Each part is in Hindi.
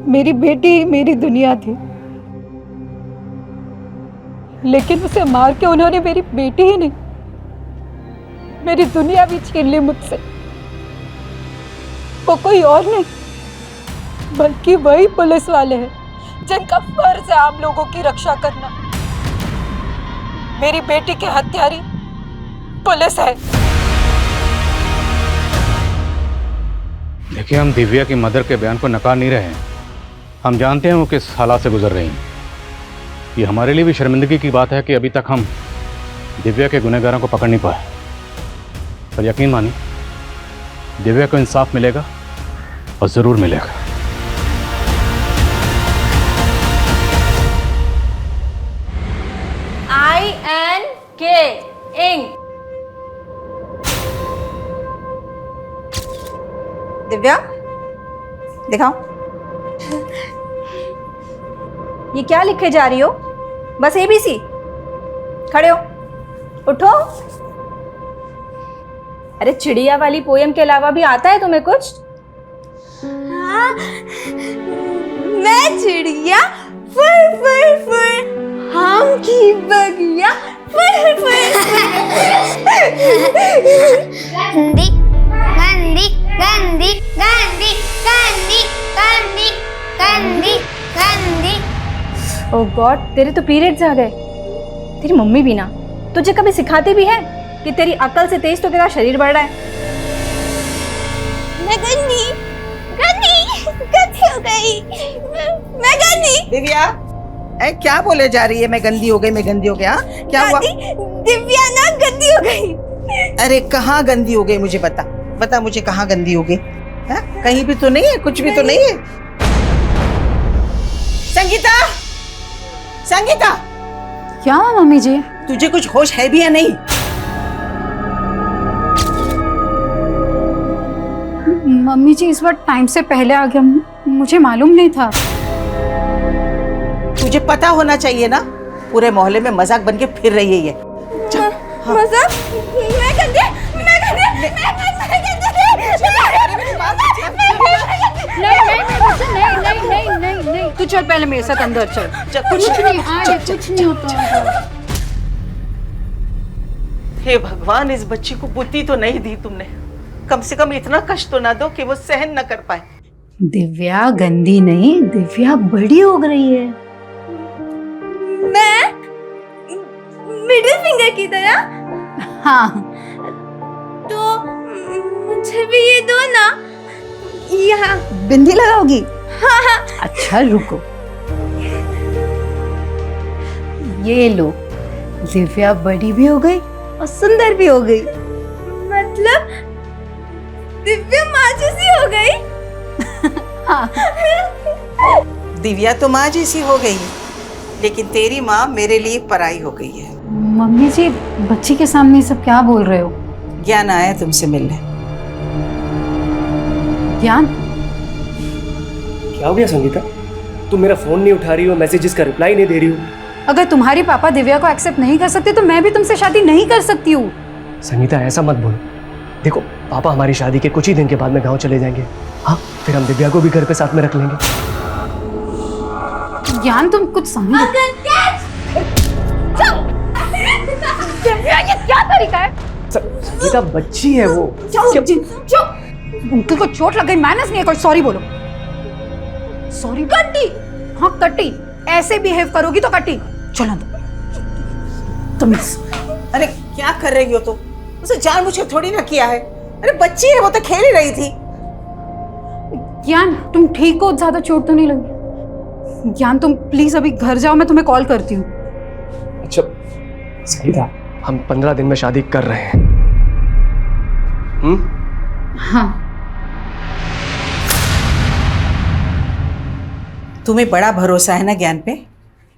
मेरी बेटी ही मेरी दुनिया थी, लेकिन उसे मार के उन्होंने मेरी बेटी ही नहीं, मेरी दुनिया भी छीन ली मुझसे। वो कोई और नहीं बल्कि वही पुलिस वाले हैं जिनका फर्ज है आम लोगों की रक्षा करना। मेरी बेटी के हत्यारी पुलिस है। देखिए, हम दिव्या की मदर के बयान को नकार नहीं रहे हैं। हम जानते हैं वो किस हालात से गुजर रही हैं। ये हमारे लिए भी शर्मिंदगी की बात है कि अभी तक हम दिव्या के गुनहगारों को पकड़ नहीं पाए। पर यकीन मानिए, दिव्या को इंसाफ मिलेगा और ज़रूर मिलेगा। INK ink. दिव्या, दिखाओ। ये क्या लिखे जा रही हो? बस ABC? खड़े हो, उठो। अरे चिड़िया वाली पोयम के अलावा भी आता है तुम्हें कुछ? हाँ, मैं चिड़िया फुर फुर फुर, हम की बगिया फुर फुर गंदी गंदी गंदी गंदी गंदी गंदी गंदी गंदी। ओह गॉड, तेरे तो पीरियड्स आ गए। तेरी मम्मी भी ना तुझे कभी सिखाती भी है कि तेरी अकल से तेज तो तेरा शरीर बढ़ रहा है। मैं गंदी गंदी गंदी हो गई, मैं गंदी। दिव्या, क्या बोले जा रही है? मैं गंदी हो गई, मैं गंदी हो गया? क्या हुआ? दिव्या ना गंदी हो गई। अरे कहाँ गंदी हो गई? मुझे बता, बता मुझे कहाँ गंदी हो गई? कहीं भी तो नहीं है, कुछ भी तो नहीं है। संगीता, संगीता, क्या मम्मी जी? तुझे कुछ होश है भी या नहीं? मम्मी जी इस बार टाइम से पहले आ गया, मुझे मालूम नहीं था। तुझे पता होना चाहिए ना, पूरे मोहल्ले में मजाक बन के फिर रही है ये। मजाक? मैं गंदी, मैं गंदी, मैं नहीं, तू चल पहले मेरे साथ अंदर चल। कुछ नहीं, कुछ नहीं होता। हे भगवान, इस बच्ची को बुद्धि तो नहीं दी तुमने। कम से कम इतना कष्ट तो ना दो कि वो सहन न कर पाए। दिव्या गंदी नहीं, दिव्या बड़ी हो रही है। मैं मिडिल फिंगर की तरह? हाँ, तो मुझे भी ये दो ना। यहाँ बिंदी लगाओगी? हाँ हाँ। अच्छा रुको, ये लो। दिव्या बड़ी भी हो गई और सुंदर भी हो गई। मतलब दिव्या माँ जैसी हो गई? हाँ। दिव्या तो माँ जैसी हो गई, लेकिन तेरी माँ मेरे लिए पराई हो गई है। मम्मी जी, बच्ची के सामने सब क्या बोल रहे हो? ज्ञान आया तुमसे मिलने। ज्ञान? क्या हो गया संगीता? तुम मेरा फोन नहीं उठा रही हो, मैसेजेस का रिप्लाई नहीं दे रही हो। अगर तुम्हारी पापा दिव्या को एक्सेप्ट नहीं कर सकते तो मैं भी तुमसे शादी नहीं कर सकती हूँ। संगीता ऐसा मत बोलो। देखो, पापा हमारी शादी के कुछ ही दिन के बाद में गांव चले जाएंगे। हाँ, फिर हम दिव्या को भी घर पे साथ में रख लेंगे। ज्ञान, तुम कुछ समझो। दिव्या, ये क्या तरीका है? संगीता बच्ची है वो। अंकल को चोट लग गई, मैनर्स नहीं है कोई। सॉरी बोलो। सॉरी कट्टी। हाँ कट्टी, ऐसे बिहेव करोगी तो कट्टी। चलो तुम। अरे क्या कर रही हो तुम? उसे जानबूझ के थोड़ी ना किया है। अरे बच्ची है, वो तो खेल ही रही थी। ज्ञान, तुम ठीक हो? ज्यादा चोट तो नहीं लगी? ज्ञान, तुम प्लीज अभी घर जाओ, मैं तुम्हें कॉल करती हूँ। अच्छा संगीता, हम 15 दिन में शादी कर रहे हैं। हाँ। तुम्हें बड़ा भरोसा है ना ज्ञान पे,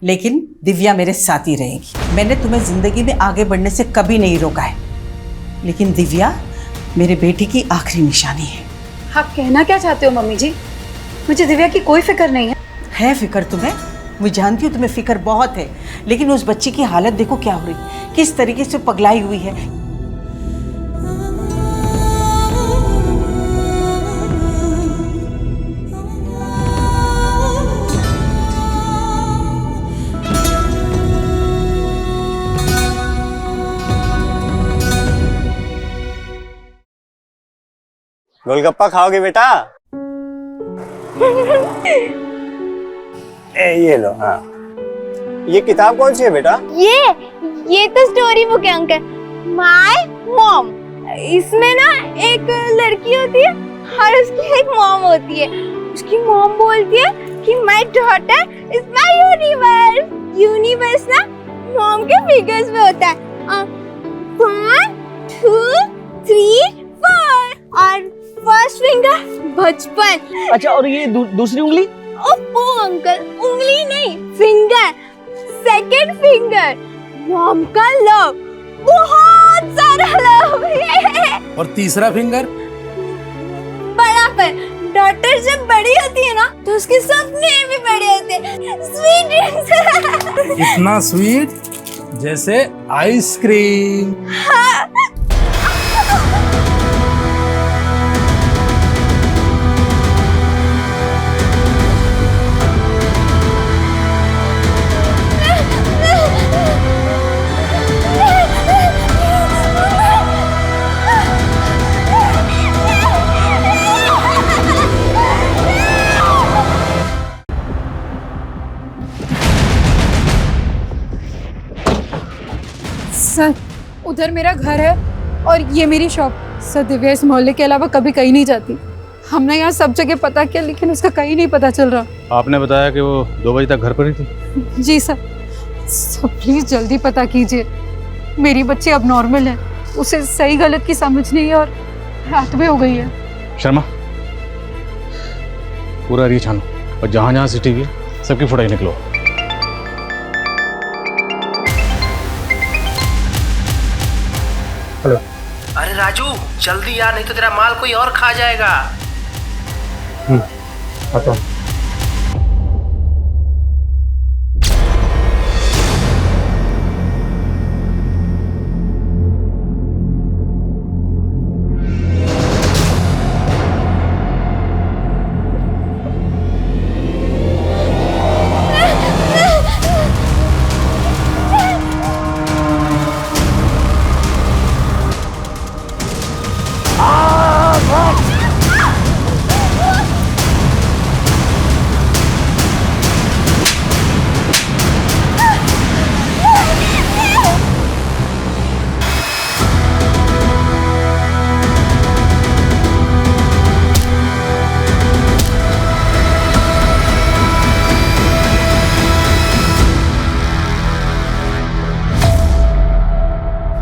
लेकिन दिव्या मेरे साथ ही रहेगी। मैंने तुम्हें जिंदगी में आगे बढ़ने से कभी नहीं रोका है, लेकिन दिव्या मेरे बेटी की आखिरी निशानी है। आप कहना क्या चाहते हो मम्मी जी? मुझे दिव्या की कोई फिक्र नहीं है। है फिक्र तुम्हें? मैं जानती हूँ तुम्हें फिक्र बहुत है, लेकिन उस बच्ची की हालत देखो क्या हो रही, किस तरीके से पगलाई हुई है। गोलगप्पा खाओगे बेटा? ये लो। हाँ, ये किताब कौन सी है बेटा? ये तो स्टोरी बुक है अंकल, माय मॉम। इसमें ना एक लड़की होती है और उसकी एक मॉम होती है। उसकी मॉम बोलती है कि my daughter is my universe. Universe ना मॉम के फिगर्स में होता है, 1 2 3 4, और फर्स्ट फिंगर बचपन। अच्छा, और ये दूसरी उंगली? ओप्पो अंकल, उंगली नहीं, फिंगर। सेकंड फिंगर मॉम का लव, बहुत सारा लव है। और तीसरा फिंगर? बड़ा पर डॉटर जब बड़ी होती है ना तो उसके सपने भी बड़े होते हैं। Sweet dreams. इतना स्वीट जैसे आइसक्रीम। सर, उधर मेरा घर है और ये मेरी शॉप। सर, दिव्या इस मोहल्ले के अलावा कभी कहीं नहीं जाती। हमने यहाँ सब जगह पता किया लेकिन उसका कहीं नहीं पता चल रहा। आपने बताया कि वो 2 बजे तक घर पर ही थी? जी सर। प्लीज जल्दी पता कीजिए। मेरी बच्ची अब नॉर्मल है, उसे सही गलत की समझ नहीं है और रात में हो गई है। शर्मा, पूरा एरिया छानो और जहाँ जहाँ सीसीटीवी है सबकी फुटेज निकलो। अरे राजू, जल्दी यार, नहीं तो तेरा माल कोई और खा जाएगा। आता हूँ।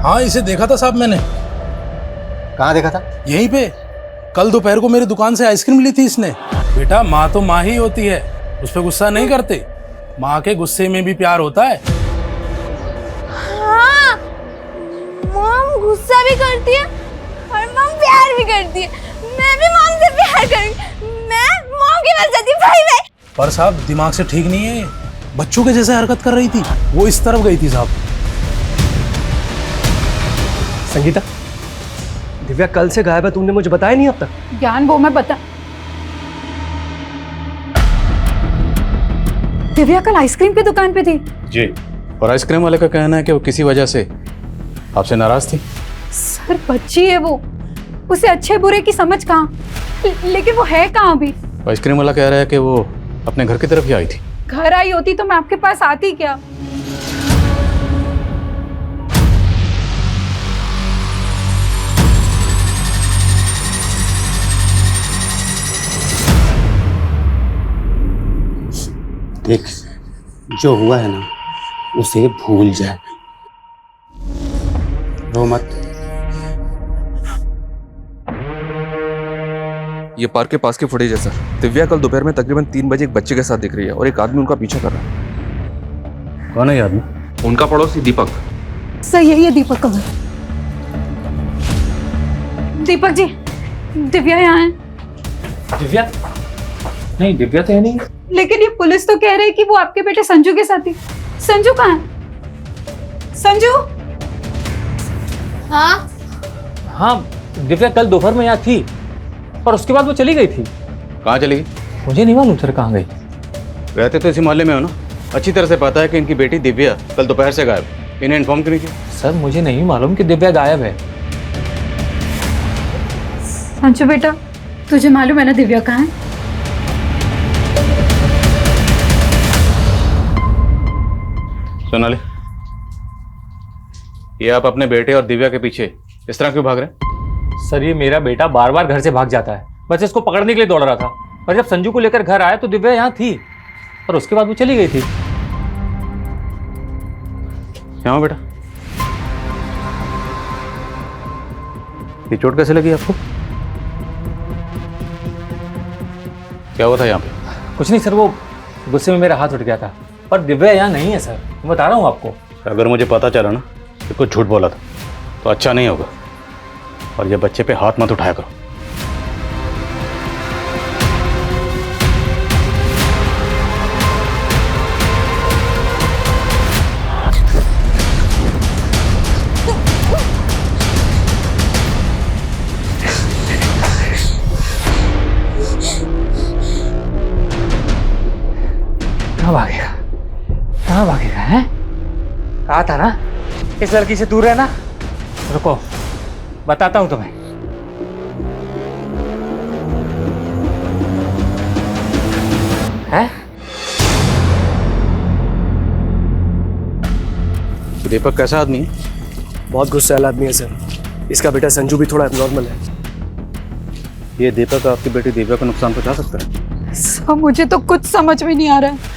हाँ, इसे देखा था साहब मैंने। कहाँ देखा था? यहीं पे। कल दोपहर को मेरी दुकान से आइसक्रीम ली थी इसने। बेटा, माँ तो माँ ही होती है, उस पर गुस्सा नहीं करते। माँ के गुस्से में भी प्यार होता है। हाँ, मॉम गुस्सा भी करती है और मॉम प्यार भी करती है। मैं भी मॉम से प्यार करूंगी। मैं मॉम की बस जाती हूँ। Bye bye. पर साहब, दिमाग से ठीक नहीं है। बच्चों के जैसे हरकत कर रही थी। वो इस तरफ गई थी साहब। संगीता, दिव्या कल से गायब है, तुमने मुझे बताया नहीं अब तक। ज्ञान, वो मैं बता। दिव्या कल आइसक्रीम की दुकान पे थी। जी। और आइसक्रीम वाले का कहना है कि वो किसी वजह से आपसे नाराज थी। सर, बच्ची है वो, उसे अच्छे बुरे की समझ कहाँ। लेकिन वो है कहाँ अभी? आइसक्रीम वाला कह रहा है कि वो अपने घर की तरफ ही आई थी। घर आई होती तो मैं आपके पास आती क्या? देख, जो हुआ है ना उसे भूल जाए, रो मत। ये पार्क के पास की फुटेज है सर। दिव्या कल दोपहर में तकरीबन 3 बजे एक बच्चे के साथ दिख रही है और एक आदमी उनका पीछा कर रहा है। कौन है ये आदमी? उनका पड़ोसी दीपक। सर, यही है दीपक का घर। दीपक जी, दिव्या यहाँ है। दिव्या? नहीं, दिव्या तो है नहीं। लेकिन ये पुलिस तो कह रही है कि वो आपके बेटे संजू के साथ थी। संजू कहाँ है? संजू? हाँ हाँ, दिव्या कल दोपहर में यहाँ थी और उसके बाद वो चली गई थी। कहाँ चली गई? मुझे नहीं मालूम सर कहाँ गई। रहते तो इसी मोहल्ले में हो ना, अच्छी तरह से पता है कि इनकी बेटी दिव्या कल दोपहर से गायब। इन्हें इन्फॉर्म क्यों नहीं किया? सर, मुझे नहीं मालूम कि दिव्या गायब है। संजू बेटा, तुझे मालूम है ना दिव्या कहाँ है? सोनाली, ये आप अपने बेटे और दिव्या के पीछे इस तरह क्यों भाग रहे हैं? सर ये मेरा बेटा बार बार घर से भाग जाता है, बस इसको पकड़ने के लिए दौड़ रहा था। पर जब संजू को लेकर घर आया तो दिव्या यहाँ थी और उसके बाद वो चली गई थी। यहाँ बेटा, ये चोट कैसे लगी आपको? क्या हुआ था यहाँ पे? कुछ नहीं सर, वो गुस्से में मेरा हाथ उठ गया था, पर दिव्या यहाँ नहीं है सर, मैं बता रहा हूँ आपको। अगर मुझे पता चला ना कि कुछ झूठ बोला था तो अच्छा नहीं होगा, और ये बच्चे पे हाथ मत उठाया करो। कहाँ भागेगा, कहाँ भागेगा है? कहा था ना इस लड़की से दूर रहना। रुको बताता हूं तुम्हें। है दीपक कैसा आदमी है? बहुत गुस्से वाला आदमी है सर। इसका बेटा संजू भी थोड़ा एबनॉर्मल है। ये दीपक आपकी बेटी दिव्या को नुकसान पहुंचा सकता है? सब मुझे तो कुछ समझ में नहीं आ रहा है।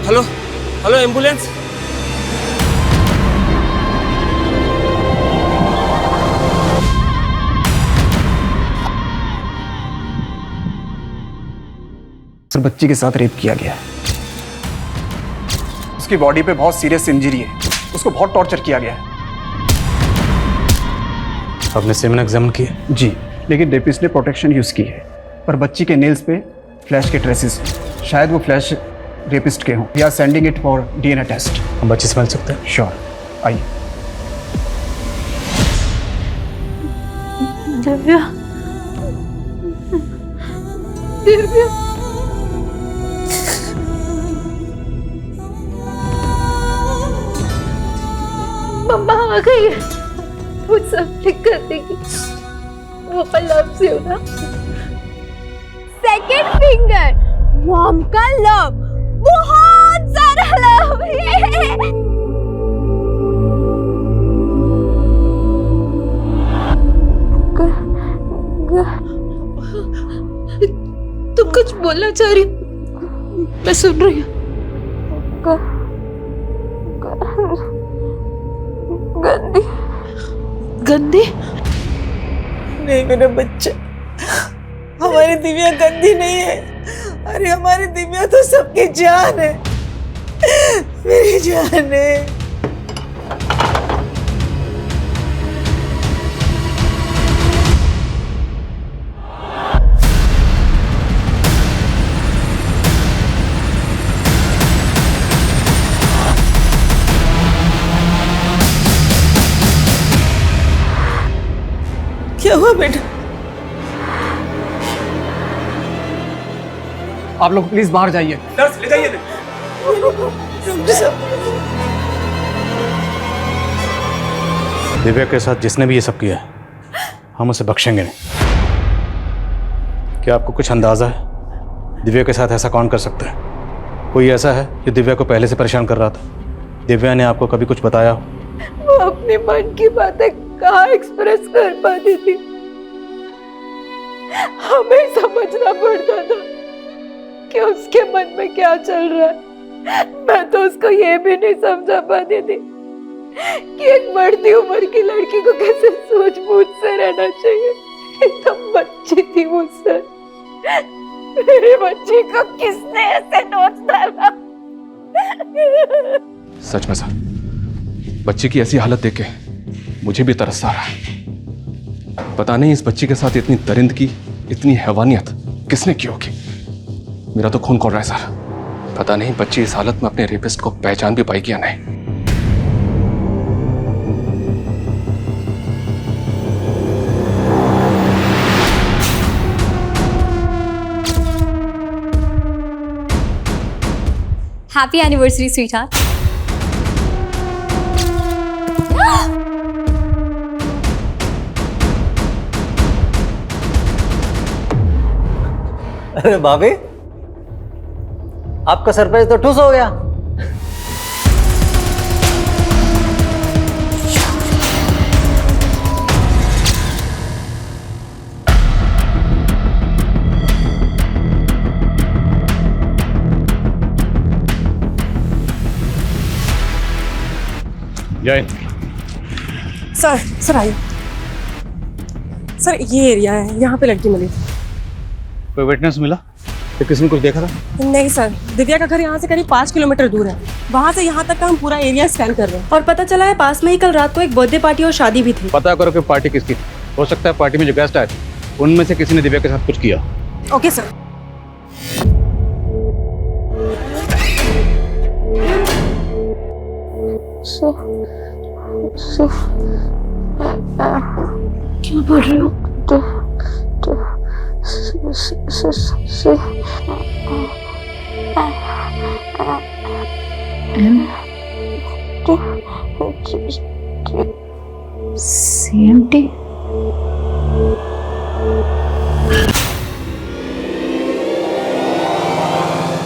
Hello hello, ambulance. सर बच्ची के साथ रेप किया गया है। उसकी बॉडी पे बहुत सीरियस इंजरी है, उसको बहुत टॉर्चर किया गया है। आपने सेवन एग्जामिन किया? जी, लेकिन रेपिस्ट ने प्रोटेक्शन यूज की है, पर बच्ची के नेल्स पे फ्लैश के ट्रेसेस हैं। शायद वो फ्लैश रेपिस्ट के हों। We are sending it for DNA test. हम बच्ची से मिल सकते हैं? श्योर, आइए। दिव्या, दिव्या, मम्मा आ गई है, वो सब ठीक कर देगी। वो लव से हो ना। सेकेंड फिंगर, मॉम का लव, बहुत सारा लव है। तुम कुछ बोलना चाह रही हो? मैं सुन रही हूँ। गंदी गंदी नहीं मेरा बच्चा, हमारी दिव्या गंदी नहीं है। अरे हमारी दिव्या तो सबकी जान है, मेरी जान है। क्या हुआ बेटा? आप लोग प्लीज बाहर जाइए। नर्स ले जाइए। दिव्या के साथ जिसने भी ये सब किया है, हम उसे बख्शेंगे नहीं। क्या आपको कुछ अंदाजा है दिव्या के साथ ऐसा कौन कर सकता है? कोई ऐसा है जो दिव्या को पहले से परेशान कर रहा था? दिव्या ने आपको कभी कुछ बताया? वो अपने मन की बातें कहाँ एक्सप्रेस कर पाती थी। हमें समझना पड़ता था कि उसके मन में क्या चल रहा है। मैं तो उसको ये भी नहीं समझा पाती थी कि एक बढ़ती उम्र की लड़की को कैसे सूझबूझ से रहना चाहिए। एकदम बच्ची थी मुझसे। मेरी बच्ची को किसने ऐसे नोच डाला? सच में सर, बच्ची की ऐसी हालत देख के मुझे भी तरस आ रहा है। पता नहीं इस बच्ची के साथ इतनी दरिंदगी, इतनी हैवानियत किसने की होगी। मेरा तो खून खोल रहा है सर। पता नहीं बच्ची इस हालत में अपने रेपिस्ट को पहचान भी पाएगी या नहीं। Happy anniversary sweetheart. अरे भाभी, आपका सरप्राइज तो ठुस हो गया। जय सर आइए। सर ये एरिया है, यहाँ पे लड़की मिली। कोई विटनेस मिला? तो किसने कुछ देखा था? नहीं सर, दिव्या का घर यहाँ से करीब 5 किलोमीटर दूर है। वहाँ से यहाँ तक का हम पूरा एरिया स्कैन कर रहे हैं और पता चला है पास में ही कल रात को एक बर्थडे पार्टी और शादी भी थी। पता करो कि पार्टी किसकी थी। हो सकता है पार्टी में जो गेस्ट आए थे उनमें से किसी ने दिव्या के साथ कुछ किया। Okay sir. क्या बोल रही हो? CMT?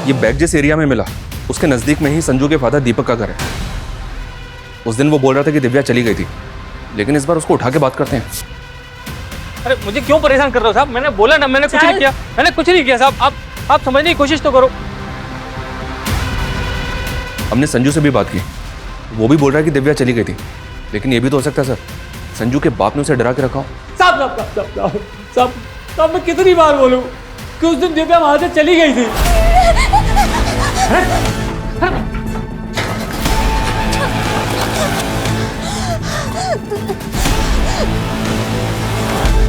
ये बैग जिस एरिया में मिला उसके नजदीक में ही संजू के फादर दीपक का घर है। उस दिन वो बोल रहा था कि दिव्या चली गई थी, लेकिन इस बार उसको उठा के बात करते हैं। अरे मुझे क्यों परेशान कर रहे हो साहब? मैंने बोला ना, मैंने कुछ नहीं किया। मैंने कुछ नहीं किया साहब। आप समझने की कोशिश तो करो। हमने संजू से भी बात की, वो भी बोल रहा है कि दिव्या चली गई थी, लेकिन ये भी तो हो सकता है सर संजू के बाप ने उसे डरा के रखा हो। साहब मैं कितनी बार बोलूं कि उस दिन दिव्या वहां से चली गई थी।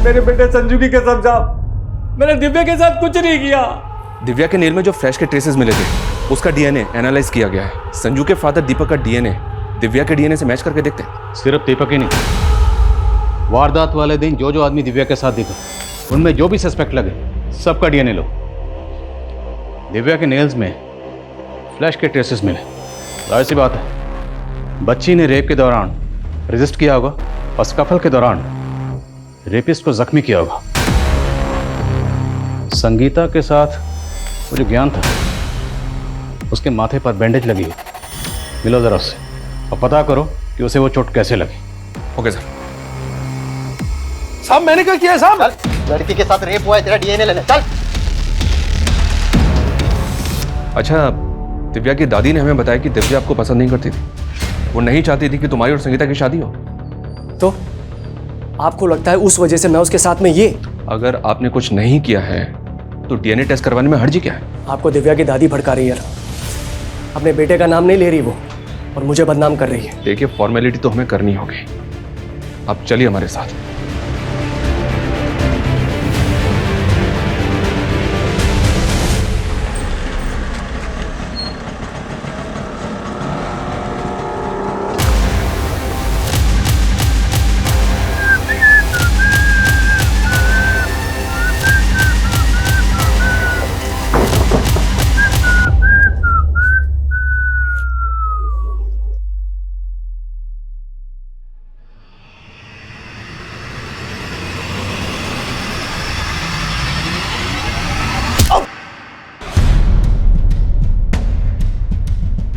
मेरे बेटे संजू की कसम साहब, मैंने दिव्या के साथ कुछ नहीं किया। दिव्या के नेल में जो फ्लैश के ट्रेसेस मिले थे उसका डीएनए एनालाइज किया गया है। संजू के फादर दीपक का डीएनए दिव्या के डीएनए से मैच करके देखते हैं। सिर्फ दीपक ही नहीं, वारदात वाले दिन जो जो आदमी दिव्या के साथ दिखा उनमें जो भी सस्पेक्ट लगे सबका डीएनए लो। दिव्या के नेल्स में फ्लैश के ट्रेसेस मिले। जाहिर सी बात है बच्ची ने रेप के दौरान रेजिस्ट किया होगा और स्कफल के दौरान रेपिस्ट को जख्मी किया होगा। संगीता के साथ वो जो ज्ञान था उसके माथे पर बैंडेज लगी हुई। मिलो जरा उससे और पता करो कि उसे वो चोट कैसे लगी। Okay sir. साहब मैंने क्या किया है साहब? लड़की के साथ रेप हुआ है, तेरा डीएनए लेने चल। अच्छा, दिव्या की दादी ने हमें बताया कि दिव्या आपको पसंद नहीं करती थी। वो नहीं चाहती थी कि तुम्हारी और संगीता की शादी हो। तो आपको लगता है उस वजह से मैं उसके साथ में ये? अगर आपने कुछ नहीं किया है तो डीएनए टेस्ट करवाने में हर्जी क्या है? आपको दिव्या की दादी भड़का रही है। अपने बेटे का नाम नहीं ले रही वो और मुझे बदनाम कर रही है। देखिए फॉर्मेलिटी तो हमें करनी होगी। आप चलिए हमारे साथ।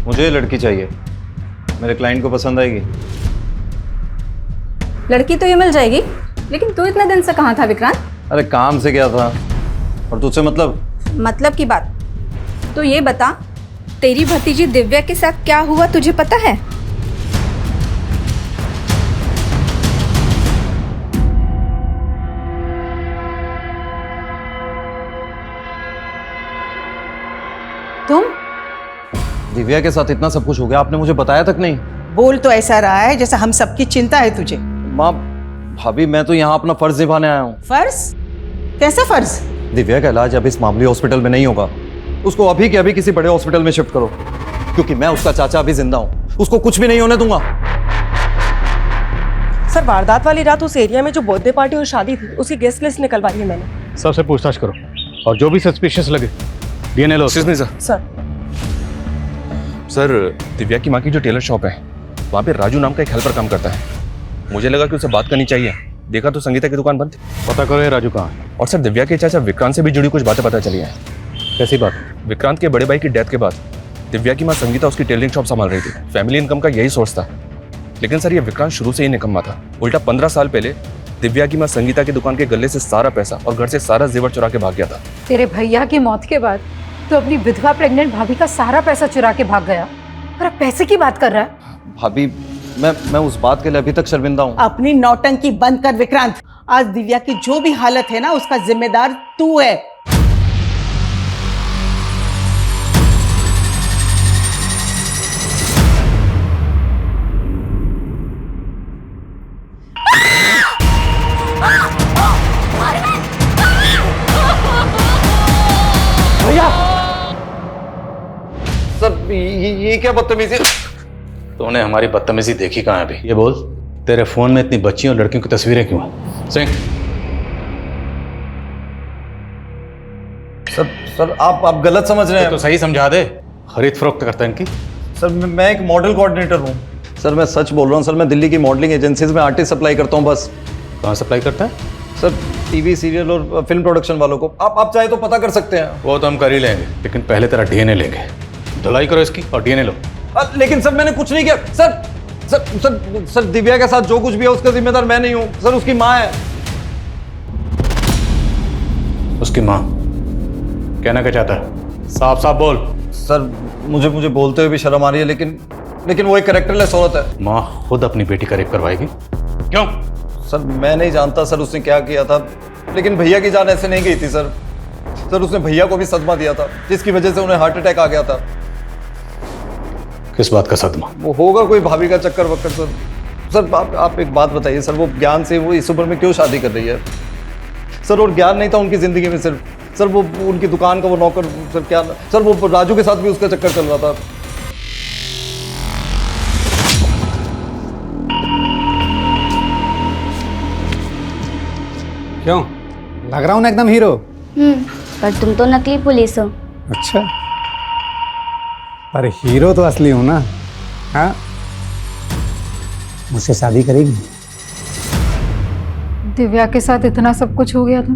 मुझे लड़की चाहिए, मेरे क्लाइंट को पसंद आएगी। लड़की तो ये मिल जाएगी, लेकिन तू इतने दिन से कहाँ था विक्रांत? अरे काम से क्या था, और तुझसे मतलब की बात तो ये बता, तेरी भतीजी दिव्या के साथ क्या हुआ तुझे पता है? दिव्या के साथ इतना सब कुछ हो गया, आपने मुझे बताया तक नहीं। बोल तो ऐसा रहा है जैसा हम सबकी चिंता है तुझे। माँ, भाभी मैं तो यहाँ अपना फर्ज निभाने आया हूँ। फर्ज? कैसा फर्ज? दिव्या का इलाज अब इस मामूली हॉस्पिटल में नहीं होगा। उसको अभी के अभी किसी बड़े हॉस्पिटल में शिफ्ट करो, क्योंकि मैं उसका चाचा अभी जिंदा हूँ। उसको कुछ भी नहीं होने दूंगा। सर, वारदात वाली रात उस एरिया में जो बर्थडे पार्टी और शादी थी उसकी गेस्ट लिस्ट निकलवाई है मैंने। सबसे पूछताछ करो और जो भी सस्पिशियस लगे डीएनए लो। नहीं सर। सर, दिव्या की माँ की जो टेलर शॉप है वहाँ पे राजू नाम का एक हेल्पर काम करता है। मुझे लगा कि उससे बात करनी चाहिए। देखा तो संगीता की दुकान बंद थी। पता करो ये राजू कहाँ है। और सर, दिव्या के चाचा विक्रांत से भी जुड़ी कुछ बातें पता चली हैं। कैसी बात? विक्रांत के बड़े भाई की डेथ के बाद दिव्या की माँ संगीता उसकी टेलरिंग शॉप संभाल रही थी। फैमिली इनकम का यही सोर्स था। लेकिन सर, ये विक्रांत शुरू से ही निकम्मा था। उल्टा 15 साल पहले दिव्या की माँ संगीता की दुकान के गले से सारा पैसा और घर से सारा जेवर चुरा के भाग गया था। तेरे भैया की मौत के बाद तो अपनी विधवा प्रेग्नेंट भाभी का सारा पैसा चुरा के भाग गया और अब पैसे की बात कर रहा है। भाभी, मैं उस बात के लिए अभी तक शर्मिंदा हूँ। अपनी नौटंकी बंद कर विक्रांत। आज दिव्या की जो भी हालत है ना, उसका जिम्मेदार तू है। भैया! सर, ये क्या बदतमीजी? तूने हमारी बदतमीजी देखी कहाँ है अभी? ये बोल, तेरे फोन में इतनी बच्चियों और लड़कियों की तस्वीरें क्यों हैं? सिंह। सर, आप गलत समझ रहे हैं। तो सही समझा दे। खरीद फरोख्त करता है इनकी। सर, मैं एक मॉडल कोऑर्डिनेटर हूँ। सर, मैं सच बोल रहा हूँ। सर, मैं दिल्ली की मॉडलिंग एजेंसीज में आर्टिस्ट सप्लाई करता हूँ बस। कहाँ सप्लाई करता है? सर, टीवी सीरियल और फिल्म प्रोडक्शन वालों को। आप चाहे तो पता कर सकते हैं। वो तो हम कर ही लेंगे, लेकिन पहले तेरा डीएनए लेंगे। धुलाई करो इसकी और डीएनए लो। लेकिन सर, मैंने कुछ नहीं किया। सर, दिव्या के साथ जो कुछ भी है उसका जिम्मेदार मैं नहीं हूँ। सर, उसकी माँ है। उसकी माँ? कहना क्या चाहता है? साफ साफ बोल। सर, मुझे बोलते हुए भी शर्म आ रही है, लेकिन वो एक कैरेक्टरलेस औरत है। माँ खुद अपनी बेटी का रेप करवाएगी? क्यों? सर, मैं नहीं जानता सर उसने क्या किया था, लेकिन भैया की जान ऐसे नहीं गई थी सर। उसने भैया को भी सदमा दिया था, जिसकी वजह से उन्हें हार्ट अटैक आ गया था। किस बात का सदमा? वो होगा कोई भाभी का चक्कर वक्कर सर। सर, आप एक बात बताइए सर, वो ज्ञान से वो इस उम्र में क्यों शादी कर रही है? सर, और ज्ञान नहीं था उनकी जिंदगी में सिर्फ। सर, वो उनकी दुकान का वो नौकर, सर क्या सर, वो राजू के साथ भी उसका चक्कर चल रहा था। क्यों लग रहा हूँ ना एकदम हीरो? पर तुम तो नकली पुलिस हो। अच्छा, पर हीरो तो असली हूँ ना। हाँ, मुझसे शादी करेगी? दिव्या के साथ इतना सब कुछ हो गया था,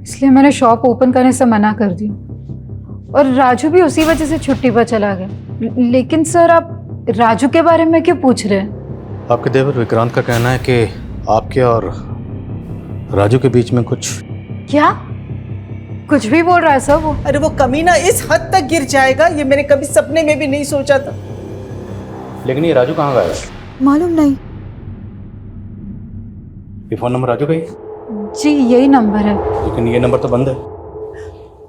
इसलिए मैंने शॉप ओपन करने से मना कर दिया और राजू भी उसी वजह से छुट्टी पर चला गया। लेकिन सर, आप राजू के बारे में क्यों पूछ रहे हैं? आपके देवर विक्रांत का कहना है कि आपके और राजू के बीच में कुछ। क्या कुछ भी बोल रहा है सर वो? अरे वो कमीना इस हद तक गिर जाएगा ये मैंने कभी सपने में भी नहीं सोचा था। लेकिन ये राजू कहाँ गया है? मालूम नहीं। ये फोन नंबर राजू का ही? जी यही नंबर है। लेकिन ये नंबर तो बंद है।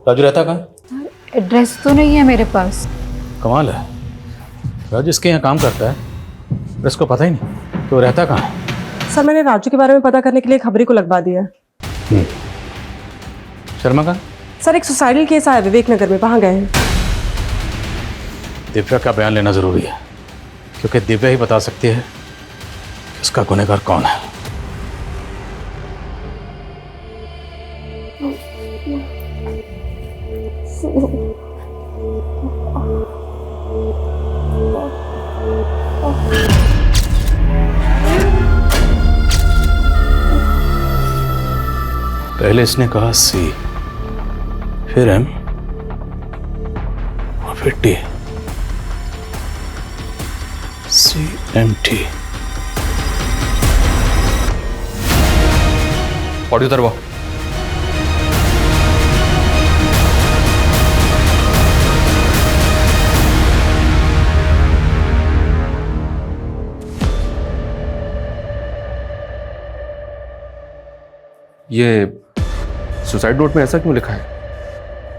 राजू रहता कहाँ? एड्रेस तो नहीं है मेरे पास। कमाल है, राजू इसके यहाँ काम करता है और इसको पता ही नहीं तो रहता कहाँ है। सर, मैंने राजू के बारे में पता करने के लिए खबरी को लगवा दिया। शर्मा का? सर, एक सुसाइडल केस आया विवेक नगर में, वहां गए हैं। दिव्या का बयान लेना जरूरी है, क्योंकि दिव्या ही बता सकती है कि उसका गुनहगार कौन है। पहले इसने कहा सी, फिर एम और फिर टी। CMT। ऑडियो उतरवा। ये सुसाइड नोट में ऐसा क्यों लिखा है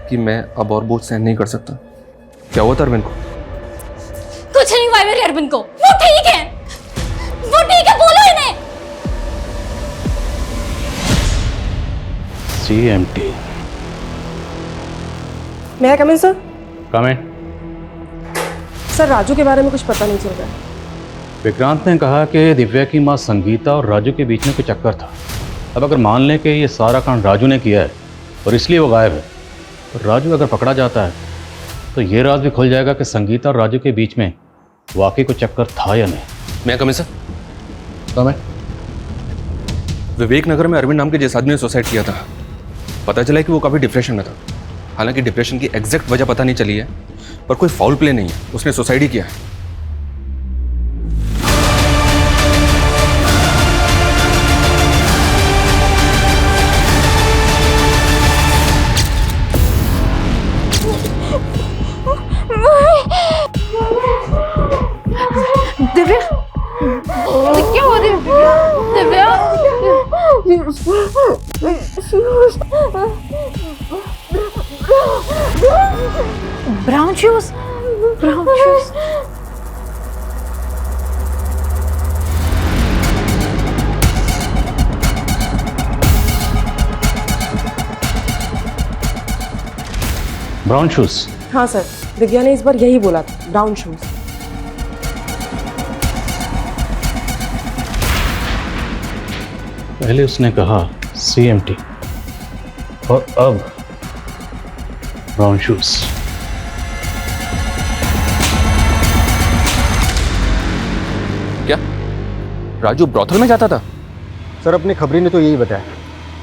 कि मैं अब और बोझ सहन नहीं कर सकता? क्या हुआ था अरविंद को? तू कुछ नहीं हुआ है मेरे अरविंद को, वो ठीक है, वो ठीक है, बोलो इन्हें। CMT। मैं आई कम इन सर? कम इन। सर राजू के बारे में कुछ पता नहीं चल रहा है। विक्रांत ने कहा कि दिव्या की मां संगीता और राजू के बीच में कोई चक्कर था। अब अगर मान लें कि ये सारा कांड राजू ने किया है और इसलिए वो गायब है, तो राजू अगर पकड़ा जाता है तो ये राज भी खुल जाएगा कि संगीता और राजू के बीच में वाकई कोई चक्कर था या नहीं। मैं कम सर? कम है। विवेक नगर में अरविंद नाम के जिस आदमी ने सुसाइड किया था, पता चला कि वो काफ़ी डिप्रेशन में था। हालांकि डिप्रेशन की एग्जैक्ट वजह पता नहीं चली है, पर कोई फाउल प्ले नहीं है, उसने सुसाइड ही किया है। दिव्या, क्या हो रही है? Divya, brown shoes, brown shoes. Brown shoes? हाँ सर, दिव्या ने इस बार यही बोला था, ब्राउन शूज। पहले उसने कहा CMT और अब ब्राउन शूज। क्या राजू ब्रोथल में जाता था? सर अपनी खबरी ने तो यही बताया,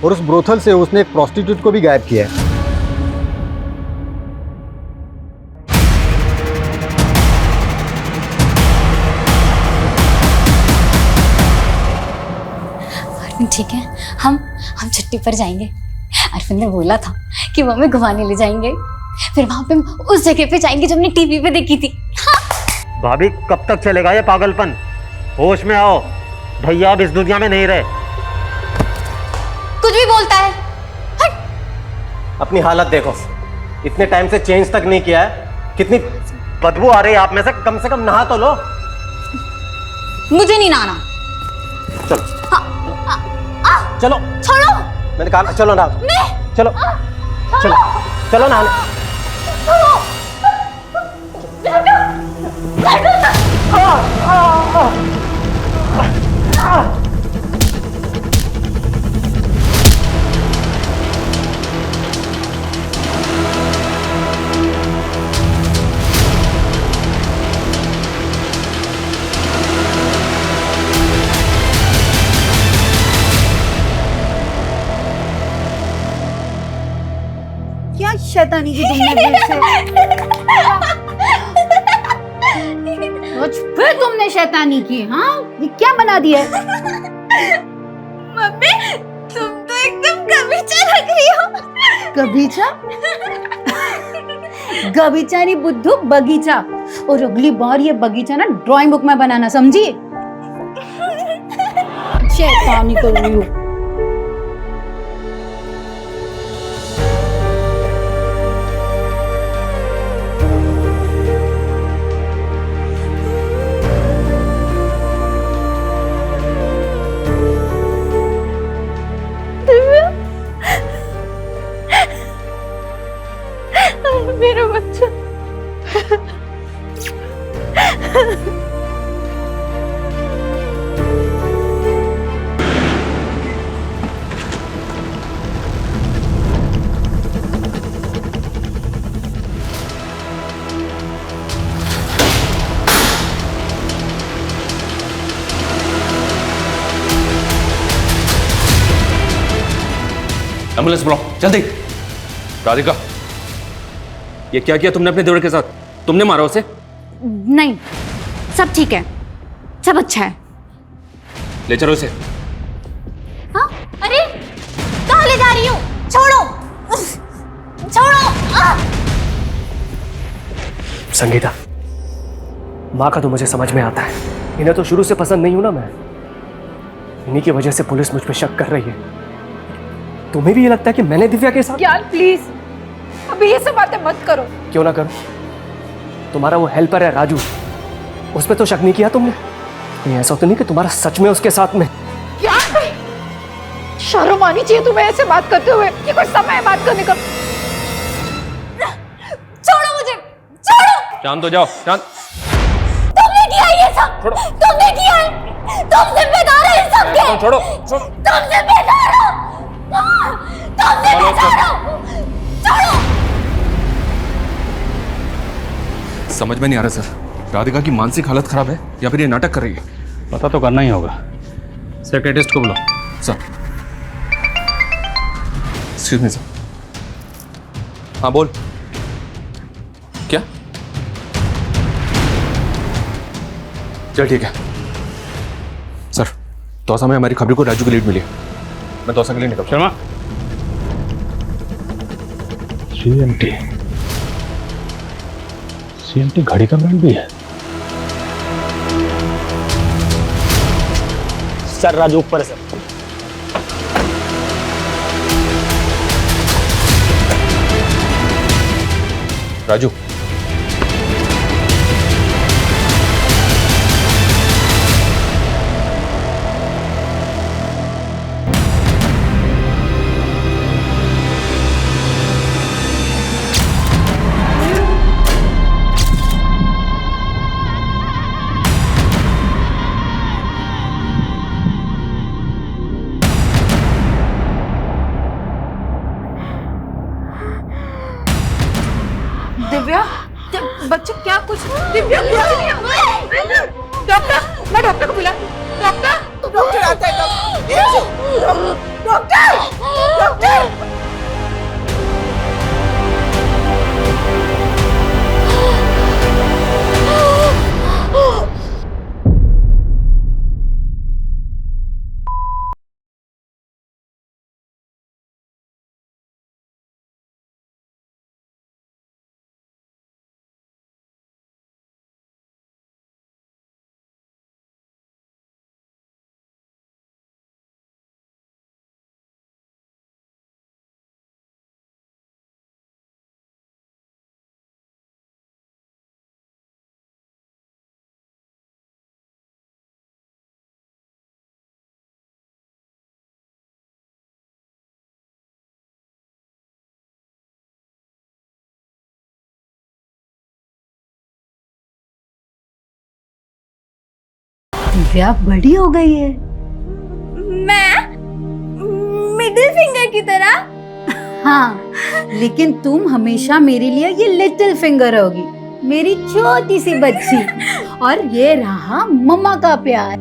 और उस ब्रोथल से उसने एक प्रोस्टिट्यूट को भी गायब किया है। ठीक है, हम छुट्टी पर जाएंगे। अरविंद ने बोला था कि वो हमें घुमाने ले जाएंगे, फिर वहां पे उस जगह पे जाएंगे जो हमने टीवी पे देखी थी। भाभी कब तक चलेगा ये पागलपन? होश में आओ, भैया अब इस दुनिया में नहीं रहे। कुछ भी बोलता है। अपनी हालत देखो, इतने टाइम से चेंज तक नहीं किया है, कितनी बदबू आ रही है आप में से कम नहा तो लो। मुझे नहीं नहाना। चलो चलो, छोड़ो। मैंने कहा चलो ना, चलो चलो चलो नहाने। क्या शैतानी की तुमने फिर से? फिर तुमने शैतानी की? हाँ, ये क्या बना दिया है? मम्मी, तुम तो एकदम गबीचा लग रही हो। गबीचा? गबीचा नहीं बुद्धू, बगीचा। और अगली बार ये बगीचा ना ड्राइंग बुक में बनाना, समझी? शैतानी कर रही हो। मेरा बच्चा। एम्बुलेंस बुलाओ जल्दी। राधिका, ये क्या किया तुमने अपने देवर के साथ? तुमने मारा उसे? नहीं, सब ठीक है, सब अच्छा है। ले चलो उसे। हाँ? अरे कहाँ ले जा रही हो? छोड़ो, छोड़ो। संगीता, माँ का तो मुझे समझ में आता है, इन्हें तो शुरू से पसंद नहीं हूं ना मैं। इन्हीं की वजह से पुलिस मुझ पर शक कर रही है। तुम्हें भी ये लगता है कि मैंने दिव्या के साथ? यार प्लीज, अभी ये सब बातें मत करो। क्यों ना करो? तुम्हारा वो हेल्पर है राजू, उस पर तो शक नहीं किया तुमने? कहीं ऐसा तो नहीं कि तुम्हारा सच में उसके साथ में? क्या? शर्म आनी चाहिए तुम्हें ऐसे बात करते हुए। ये कोई समय है बात करने का? छोड़ो मुझे, छोड़ो। शांत हो जाओ, शांत। तुमने किया ये सब, तुमने किया है, तुम जिम्मेदार हो इन सब के। छोड़ो, छोड़ो। तुम जिम्मेदार हो, तुम जिम्मेदार हो, छोड़ो। समझ में नहीं आ रहा सर, राधिका की मानसिक हालत खराब है या फिर ये नाटक कर रही है? पता तो करना ही होगा। सेक्रेटिस्ट को बुलाओ। Sir, excuse me sir. हाँ बोल। क्या? चल ठीक है सर। दौसा में हमारी खबरों को राजू की लीड मिली है। मैं दौसा के लिए निकल। शर्मा, सीएमटी घड़ी का ब्रांड भी है। सर राजू ऊपर है सर। राजू, दिव्या, बच्चे क्या कुछ? दिव्या कुछ नहीं है। डॉक्टर, मैं डॉक्टर को बुला। डॉक्टर, डॉक्टर आता है। Doctor, doctor. दिव्या बड़ी हो गई है। मैं मिडिल फिंगर की तरह? हाँ, लेकिन तुम हमेशा मेरे लिए ये लिटिल फिंगर होगी, मेरी छोटी सी बच्ची। और ये रहा मम्मा का प्यार।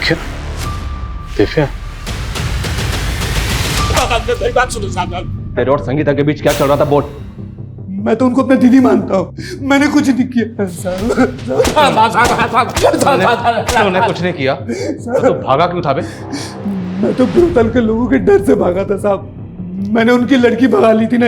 क्या? दिव्या, मेरी बात सुनो साहब। तेरे और संगीता के बीच क्या चल रहा था बोल? मैं तो उनको अपना दीदी मानता हूँ, मैंने कुछ नहीं किया। तूने कुछ नहीं किया तो भागा क्यों था बे? मैं तो ब्रोतल के लोगों के डर से भागा था साहब। मैंने उनकी लड़की भगा ली थी ना,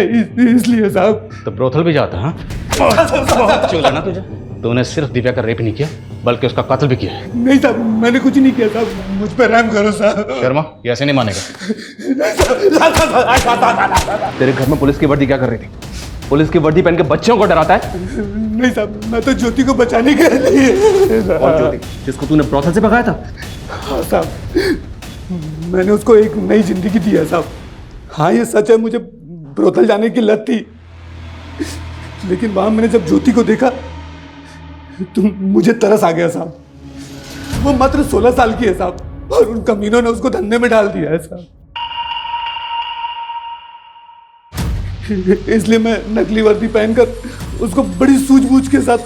इसलिए साहब। तो ब्रोथल भी जाता? हाँ, बहुत चूल है ना तुझे। तूने सिर्फ दिव्या का रेप नहीं किया बल्कि उसका कत्ल भी किया है। नहीं साहब, मैंने कुछ नहीं किया साहब, मुझ पर रहम करो साहब। शर्मा, ये ऐसे नहीं मानेगा। तेरे घर में पुलिस की वर्दी क्या कर रही थी? पुलिस की वर्दी पहन के बच्चों को डराता है? नहीं साहब, मैं तो ज्योति को बचाने के लिए। और ज्योति जिसको तूने ब्रोथल से भगाया था? हाँ साहब, मैंने उसको एक नई जिंदगी दी है साहब। हाँ ये सच है, मुझे ब्रोथल जाने की लत थी, लेकिन वहां मैंने जब ज्योति को देखा तो मुझे तरस आ गया साहब। वो मात्र 16 साल की है साहब, और उन कमीनों ने उसको धंधे में डाल दिया है साहब। इसलिए मैं नकली वर्दी पहनकर उसको बड़ी सूझबूझ के साथ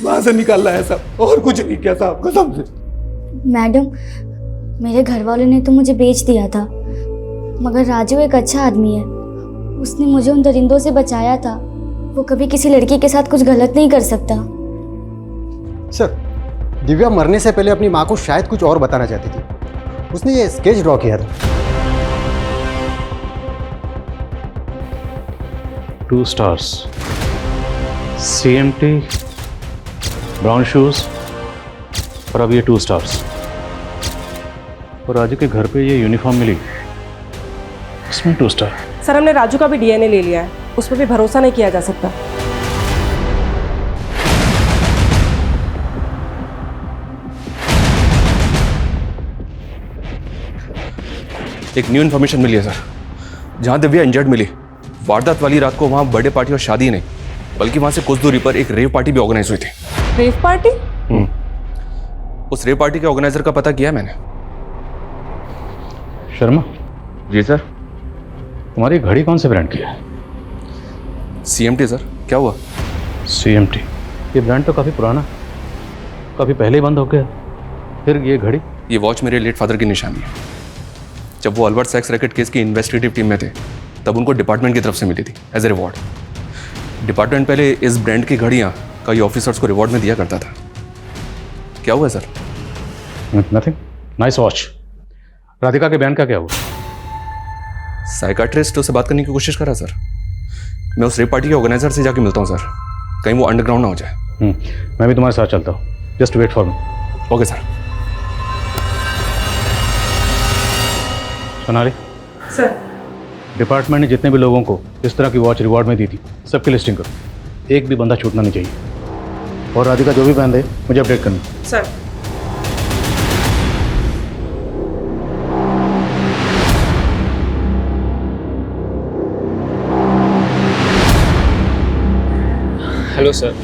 वहां से निकाल लाया साहब, और कुछ नहीं किया साहब, कसम से। मैडम, मेरे घर वालों ने तो मुझे बेच दिया था, मगर राजू एक अच्छा आदमी है। उसने मुझे उन दरिंदों से बचाया था। वो कभी किसी लड़की के साथ कुछ गलत नहीं कर सकता। सर, दिव्या मरने से पहले अपनी माँ को शायद कुछ और बताना चाहती थी। उसने ये स्केच ड्रॉ किया था। 2 stars, CMT, ब्राउन शूज, और अब ये 2 stars। और राजू के घर पे ये यूनिफॉर्म मिली, इसमें टूस्ट है। सर हमने राजू का भी डीएनए ले लिया है, उस पर भी भरोसा नहीं किया जा सकता। एक न्यू इन्फॉर्मेशन मिली है सर। जहां दिव्या इंजर्ड मिली, वारदात वाली रात को वहां बर्थडे पार्टी और शादी नहीं, बल्कि वहां से कुछ दूरी पर एक रेव पार्टी भी ऑर्गेनाइज हुई थी। Rave party? उस रेव पार्टी के ऑर्गेनाइजर का पता किया मैंने। शर्मा जी सर। तुम्हारी घड़ी कौन से ब्रांड की है? CMT sir. क्या हुआ? CMT, ये ब्रांड तो काफ़ी पुराना, काफ़ी पहले ही बंद हो गया, फिर ये घड़ी? ये वॉच मेरे लेट फादर की निशानी है। जब वो अल्बर्ट सेक्स रैकेट केस की इन्वेस्टिगेटिव टीम में थे, तब उनको डिपार्टमेंट की तरफ से मिली थी एज ए रिवॉर्ड। डिपार्टमेंट पहले इस ब्रांड की घड़ियाँ कई ऑफिसर्स को रिवॉर्ड में दिया करता था। क्या हुआ sir? Nothing. Nice watch. Radhika के बयान का क्या हुआ? साइकाट्रिस्ट उससे बात करने की कोशिश करा सर। मैं उस रेप पार्टी के ऑर्गेनाइजर से जाके मिलता हूँ सर, कहीं वो अंडरग्राउंड ना हो जाए। मैं भी तुम्हारे साथ चलता हूँ। Just wait for me. Okay sir. Sonali sir, department ने जितने भी लोगों को इस तरह की वॉच रिवॉर्ड में दी थी, सबकी लिस्टिंग करो। एक भी बंदा छूटना नहीं चाहिए। और राधिका जो भी पहन दे, मुझे अपडेट करना। सर। Hello sir.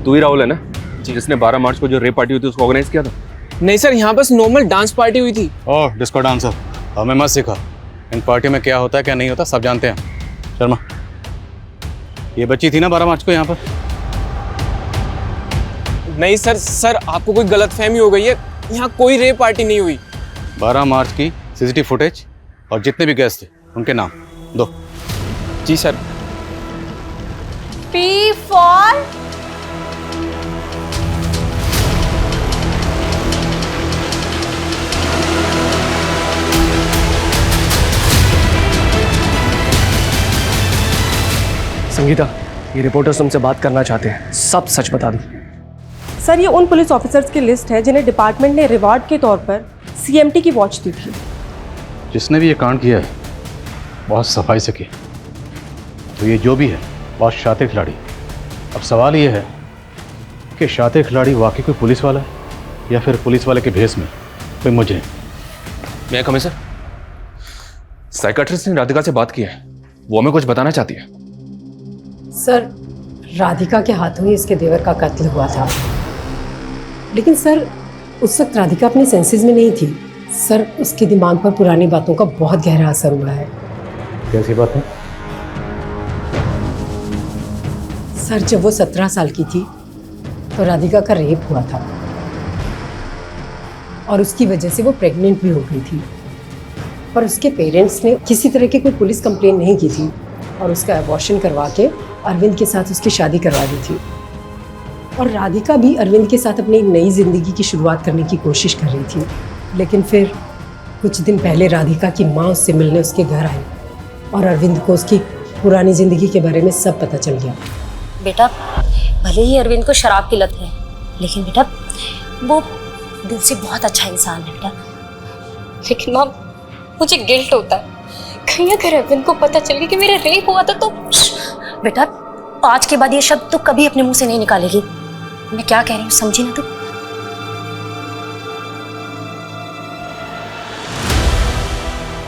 तू ही राहुल है ना जिसने 12 मार्च को जो रेप पार्टी हुई थी उसको ऑर्गेनाइज किया था? नहीं सर, यहाँ बस नॉर्मल डांस पार्टी हुई थी। ओह, डिस्को डांसर। हमें मत सिखा, इन पार्टी में क्या होता है क्या नहीं होता सब जानते हैं। शर्मा, ये बच्ची थी ना 12 मार्च को यहाँ पर? नहीं सर, सर आपको कोई गलतफहमी हो गई है, यहाँ कोई रेप पार्टी नहीं हुई। 12 मार्च की CCTV फुटेज और जितने भी गेस्ट थे उनके नाम दो। जी सर। P for संगीता, ये रिपोर्टर्स तुमसे बात करना चाहते हैं, सब सच बता दो। सर ये उन पुलिस ऑफिसर्स की लिस्ट है जिन्हें डिपार्टमेंट ने रिवॉर्ड के तौर पर CMT की वॉच दी थी। जिसने भी ये कांड किया है बहुत सफाई से किया, तो ये जो भी है बहुत शातिर खिलाड़ी। अब सवाल ये है कि शातिर खिलाड़ी वाकई कोई पुलिस वाला है या फिर पुलिस वाले के भेस में कोई मुझे। मैं कमी सर, साइकाट्रिस्ट ने राधिका से बात की है, वो हमें कुछ बताना चाहती है। सर, राधिका के हाथों ही इसके देवर का कत्ल हुआ था, लेकिन सर उस वक्त राधिका अपने सेंसेस में नहीं थी। सर, उसके दिमाग पर पुरानी बातों का बहुत गहरा असर हुआ है। कैसी बात है? सर, जब वो 17 साल की थी तो राधिका का रेप हुआ था और उसकी वजह से वो प्रेग्नेंट भी हो गई थी। पर उसके पेरेंट्स ने किसी तरह की कोई पुलिस कंप्लेन नहीं की थी और उसका अबॉर्शन करवा के अरविंद के साथ उसकी शादी करवा दी थी। और राधिका भी अरविंद के साथ अपनी नई ज़िंदगी की शुरुआत करने की कोशिश कर रही थी। लेकिन फिर कुछ दिन पहले राधिका की माँ उससे मिलने उसके घर आई और अरविंद को उसकी पुरानी ज़िंदगी के बारे में सब पता चल गया। बेटा, भले ही अरविंद को शराब की लत है, लेकिन बेटा वो दिल से बहुत अच्छा इंसान है बेटा। लेकिन माँ, मुझे गिल्ट होता है, कहीं अगर अरविंद को पता चल गया कि मेरा रेप हुआ था तो। बेटा, आज के बाद ये शब्द तो कभी अपने मुंह से नहीं निकालेगी। मैं क्या कह रही हूँ समझी ना तू?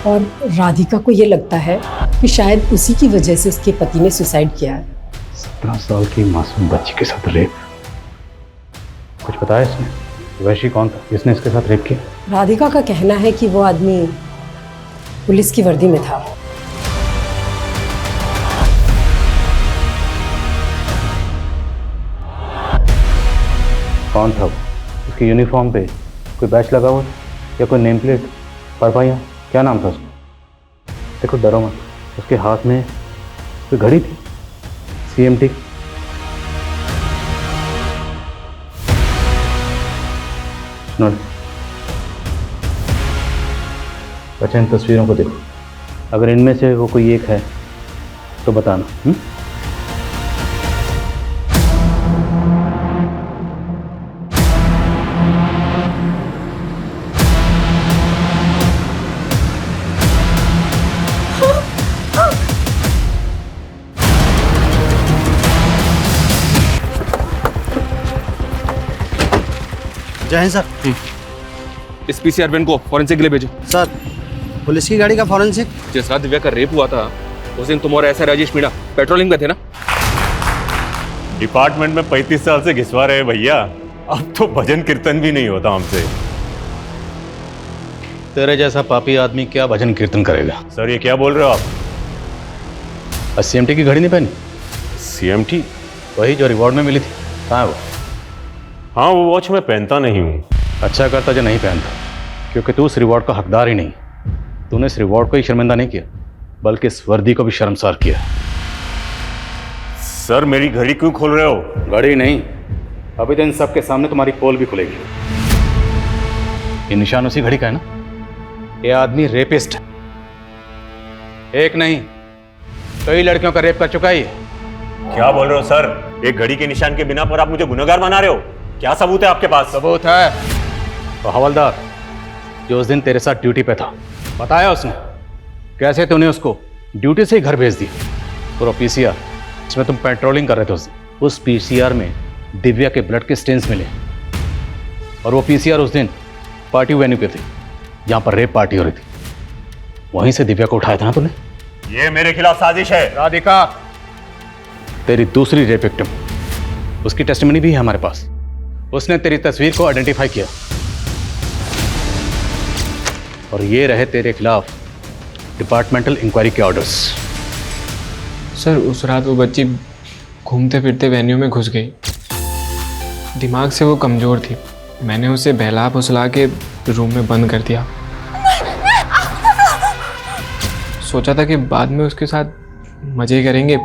और राधिका को ये लगता है कि शायद उसी की वजह से उसके पति ने सुसाइड किया है। 17 साल की मासूम बच्ची के साथ रेप। कुछ बताया इसने? वैशी कौन था जिसने इसके साथ रेप किया? राधिका का कहना है कि वो आदमी पुलिस की वर्दी में था। कौन था वो? उसकी यूनिफॉर्म पे कोई बैच लगा हुआ या कोई नेम प्लेट? परपाइया, क्या नाम था उसका? देखो डरो मत, उसके हाथ में कोई घड़ी थी CMT। सुनो, अच्छा इन तस्वीरों को देखो, अगर इनमें से वो कोई एक है तो बताना। जय हिंद सर। इस पीसी अरविंद को फॉरेंसिक के लिए भेजो। सर, पुलिस की गाड़ी का फॉरेंसिक? जिस रात दिव्या का रेप हुआ था उस दिन तुम और ऐसा राजेश मीणा पेट्रोलिंग में थे ना? डिपार्टमेंट में 35 साल से घिसवा रहे भैया, अब तो भजन कीर्तन भी नहीं होता हमसे। तेरे जैसा पापी आदमी क्या भजन कीर्तन करेगा? सर ये क्या बोल रहे हो आप? CMT की घड़ी नहीं पहनी? CMT? वही जो रिवॉर्ड में मिली थी, कहाँ है वो? हाँ वो वॉच मैं पहनता नहीं हूँ। अच्छा करता जो नहीं पहनता, क्योंकि तू उस रिवॉर्ड का हकदार ही नहीं। तूने इस रिवॉर्ड को ही शर्मिंदा नहीं किया, बल्कि इस वर्दी को भी शर्मसार किया। सर मेरी घड़ी क्यों खोल रहे हो? घड़ी नहीं, अभी तो इन सबके सामने तुम्हारी पोल भी खुलेगी। ये निशान उसी घड़ी का है ना? ये आदमी रेपिस्ट है, एक नहीं कई लड़कियों का रेप कर चुका ही है। क्या बोल रहे हो सर? एक घड़ी के निशान के बिना पर आप मुझे गुनहगार बना रहे हो? क्या सबूत है आपके पास? सबूत है तो हवलदार जो उस दिन तेरे साथ ड्यूटी पे था, बताया उसने कैसे तूने उसको ड्यूटी से ही घर भेज दिया। और PCR जिसमें तुम पेट्रोलिंग कर रहे थे उस PCR में दिव्या के ब्लड के स्टेन्स मिले। और वो PCR उस दिन पार्टी वेन्यू पे थी जहां पर रेप पार्टी हो रही थी, वहीं से दिव्या को उठाया था ना तूने? ये मेरे खिलाफ साजिश है। राधिका तेरी दूसरी रेप विक्टिम, उसकी टेस्टिमनी भी है हमारे पास। उसने तेरी तस्वीर को आइडेंटिफाई किया और ये रहे तेरे खिलाफ डिपार्टमेंटल इंक्वायरी के ऑर्डर्स। सर उस रात वो बच्ची घूमते फिरते वेन्यू में घुस गई। दिमाग से वो कमज़ोर थी, मैंने उसे बहला फुसला के रूम में बंद कर दिया। सोचा था कि बाद में उसके साथ मज़े करेंगे,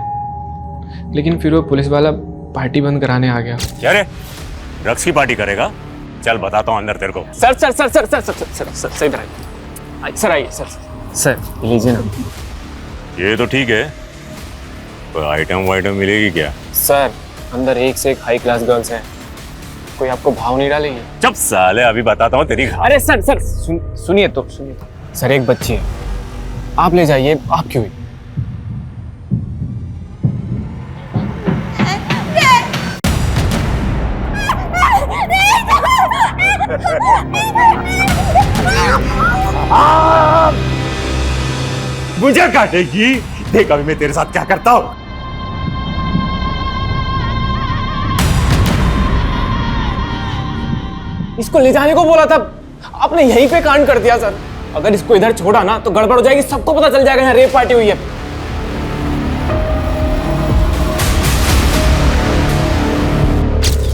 लेकिन फिर वो पुलिस वाला पार्टी बंद कराने आ गया। क्या रे, ड्रग्स की पार्टी करेगा? चल बताता हूँ अंदर तेरे को। Sir sir sir sir sir sir sir sir sir इधर आइए सर, आइए सर सर लीजिए ना। ये तो ठीक है, कोई आइटम वाइटम मिलेगी क्या? सर अंदर एक से एक हाई क्लास गर्ल्स हैं, कोई आपको भाव नहीं डालेगी? चुप साले, अभी बताता हूँ तेरी। अरे सर सर सुनिए तो सर, एक बच्ची है, आप ले जाइए। आप क्यों? मुझे काटेगी, देख अभी मैं तेरे साथ क्या करता हूँ। इसको ले जाने को बोला था, आपने यहीं पे कांड कर दिया सर। अगर इसको इधर छोड़ा ना तो गड़बड़ हो जाएगी, सबको पता चल जाएगा यहाँ रेप पार्टी हुई है।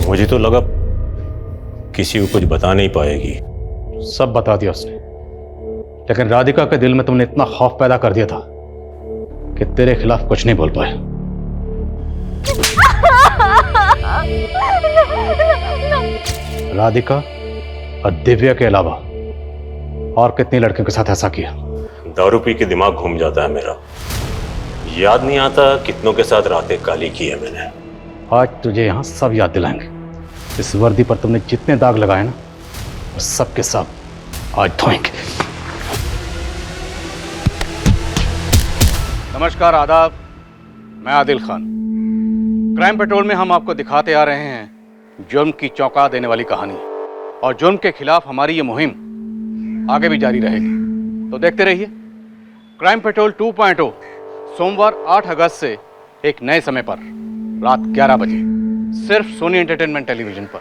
मुझे तो लगा किसी को कुछ बता नहीं पाएगी। सब बता दिया उसने, लेकिन राधिका के दिल में तुमने इतना खौफ पैदा कर दिया था कि तेरे खिलाफ कुछ नहीं बोल पाए। राधिका और दिव्या के अलावा और कितनी लड़कियों के साथ ऐसा किया? दारू पी के दिमाग घूम जाता है मेरा, याद नहीं आता कितनों के साथ रातें काली की है मैंने। आज तुझे यहां सब याद दिलाएंगे। इस वर्दी पर तुमने जितने दाग लगाए ना, वो सब के सब आज धोएंगे। नमस्कार, आदाब, मैं आदिल खान। क्राइम पेट्रोल में हम आपको दिखाते आ रहे हैं जुर्म की चौंका देने वाली कहानी, और जुर्म के खिलाफ हमारी ये मुहिम आगे भी जारी रहेगी। तो देखते रहिए क्राइम पेट्रोल 2.0 सोमवार 8 अगस्त से एक नए समय पर रात 11 बजे सिर्फ सोनी एंटरटेनमेंट टेलीविजन पर।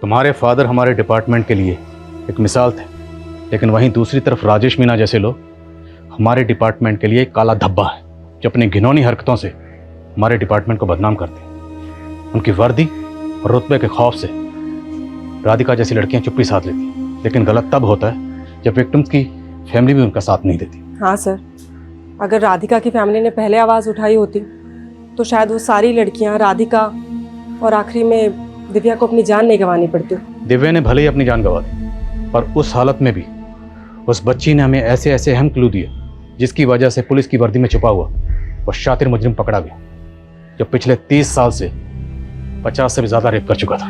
तुम्हारे फादर हमारे डिपार्टमेंट के लिए एक मिसाल थे, लेकिन वहीं दूसरी तरफ राजेश मीणा जैसे लोग हमारे डिपार्टमेंट के लिए एक काला धब्बा है, जो अपनी घिनौनी हरकतों से हमारे डिपार्टमेंट को बदनाम करते हैं। उनकी वर्दी और रुतबे के खौफ से राधिका जैसी लड़कियां चुप्पी साध लेती, लेकिन गलत तब होता है जब विक्टिम्स की फैमिली भी उनका साथ नहीं देती। हाँ सर, अगर राधिका की फैमिली ने पहले आवाज़ उठाई होती तो शायद वो सारी लड़कियां राधिका और आखिरी में दिव्या को अपनी जान नहीं गंवानी पड़ती। दिव्या ने भले ही अपनी जान गंवा दी, पर उस हालत में भी उस बच्ची ने हमें ऐसे ऐसे अहम क्लू दिए जिसकी वजह से पुलिस की वर्दी में छुपा हुआ वो शातिर मुजरिम पकड़ा गया, जो पिछले 30 साल से 50 से भी ज्यादा रेप कर चुका था।